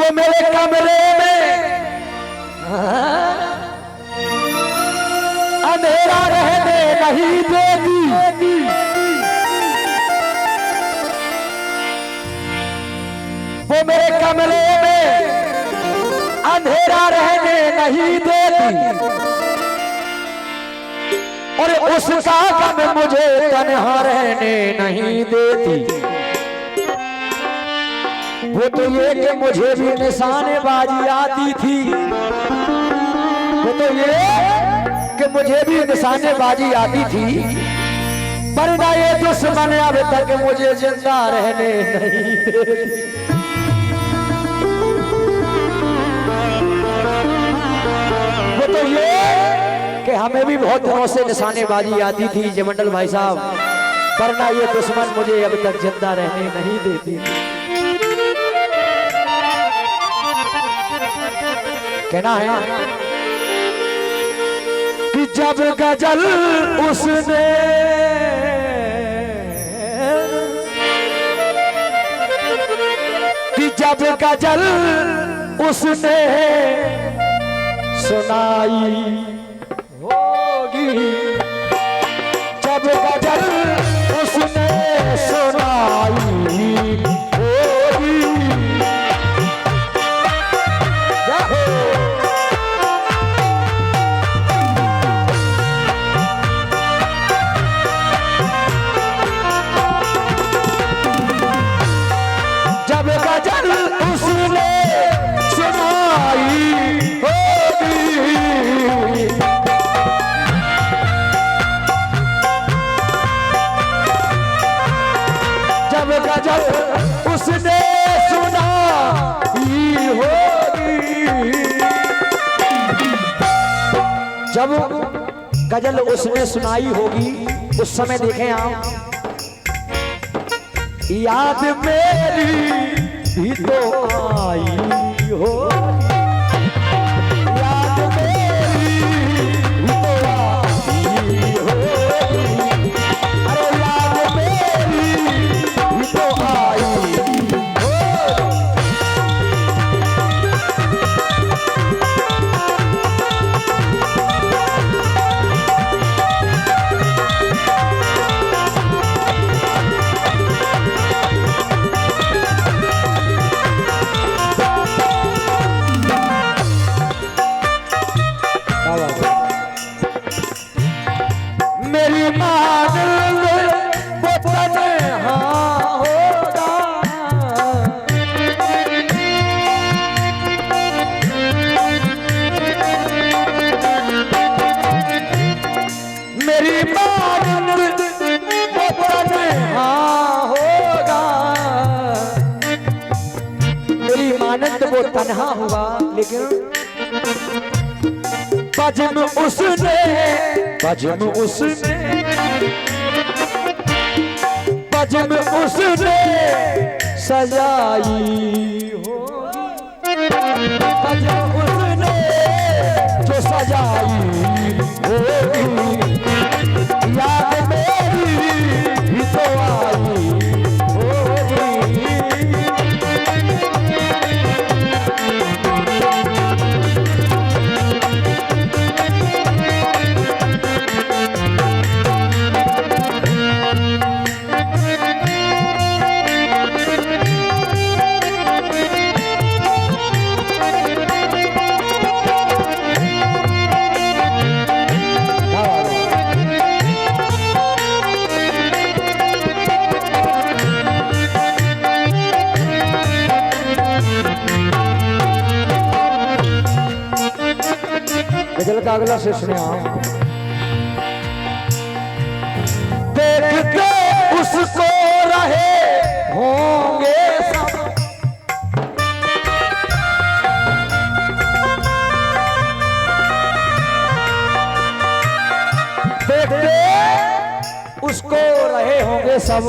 वो मेरे कमरे में अंधेरा रहने नहीं देती, वो मेरे कमरे में अंधेरा रहने नहीं देती, और उसका गम मुझे तन्हा रहने नहीं देती। वो तो ये कि मुझे भी निशानेबाजी आती थी, वो तो ये कि मुझे भी निशानेबाजी आती थी, पर ना ये दुश्मन अब तक मुझे जिंदा रहने नहीं देती। वो तो ये कि हमें भी बहुत दिनों से निशानेबाजी आती थी जमंडल भाई साहब, पर ना ये दुश्मन मुझे अब तक जिंदा रहने नहीं देती। कहना है कि जब गजल उसने जब गजल उसने सुनाई होगी, जब गजल उसने सुनाई होगी, जब गजल उसने सुनाई होगी, जब गजल उसने सुनाई होगी, जब गजल उसने सुनाई होगी उस समय देखें आप, याद मेरी भी तो आई हो, याद मेरी भी तो आई हो, अरे याद मेरी भी तो आई हो। मेरी मांग वो तन्हा होगा, मेरी मांग वो तन्हा होगा, मेरी मानंद वो तन्हा हुआ, लेकिन बज़्म उसने, बज़्म उसने, बज़्म उसने सजाई होगी, बज़्म उसने जो सजाई होगी, याद मेरी भी तो आई होगी। गजल का अगला से सुने आप, देख के उसको रहे होंगे सब, देख के उसको रहे होंगे सब,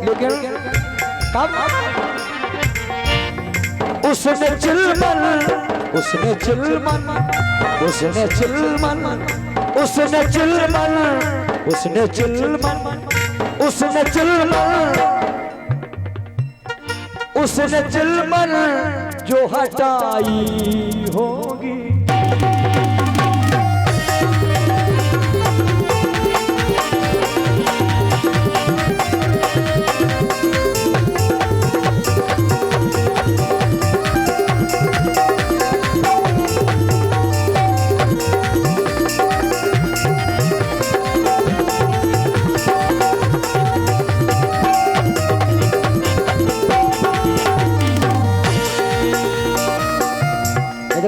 लेकिन कब उसने चिलमन, उसने चिलमन, उसने चिलमन, उसने चिलमन, उसने चिलमन, उसने चिलमन, उसने चिलमन जो हटाई होगी।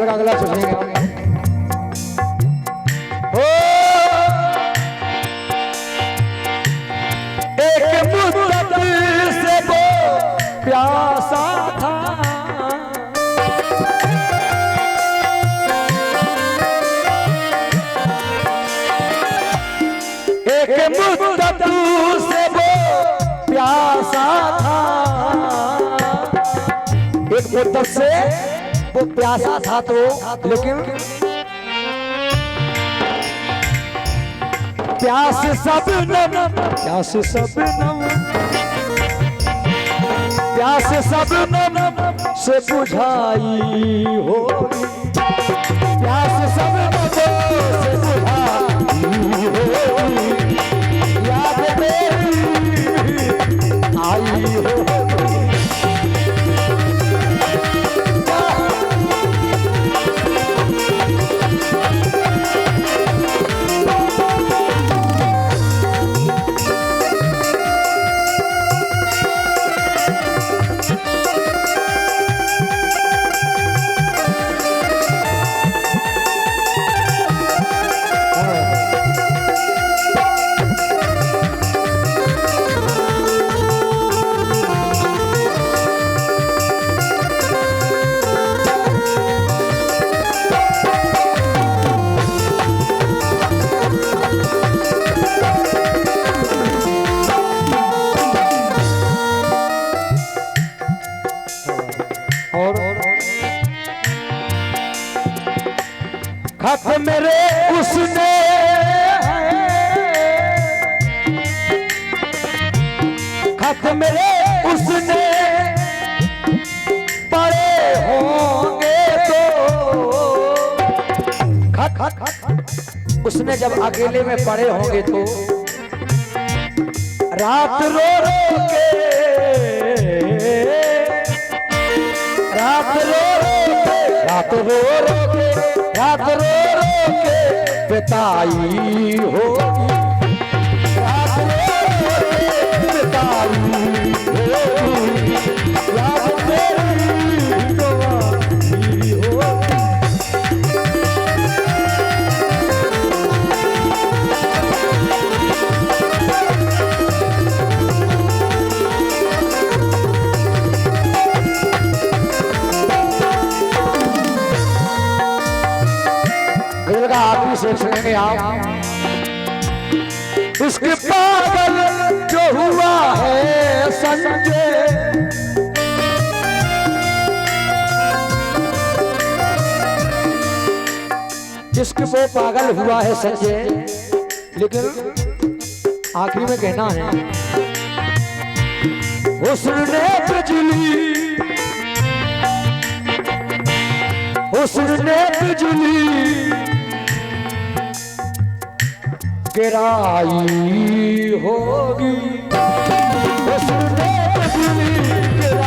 अगला सुनेंगे एक मुद्दत से वो प्यासा था, एक मुद्दत से वो प्यासा था, एक मुद्दत से वो प्यासा था तो, लेकिन प्यास सबनम, प्यास सबनम, प्यास सबनम से बुझाई होगी, प्यास सबनम से बुझाई होगी, याद तेरी आई होगी। खत मेरे उसने खत मेरे उसने पढ़े होंगे तो, खत उसने जब अकेले में पढ़े होंगे तो रात रो रो के, रात रो रो के, रात रो रो के, रात रो रो के बिताई होगी, रात रो रो के बिताई होगी, याद तेरी गवाही होगी। आदमी से सुनेंगे आप, उसके पागल जो हुआ है संजय, जिसके वो पागल हुआ है संजय, लेकिन आखिरी में कहना है उसने बिजली, उसने बिजली गिराई होगी, उसने बिजली गिराई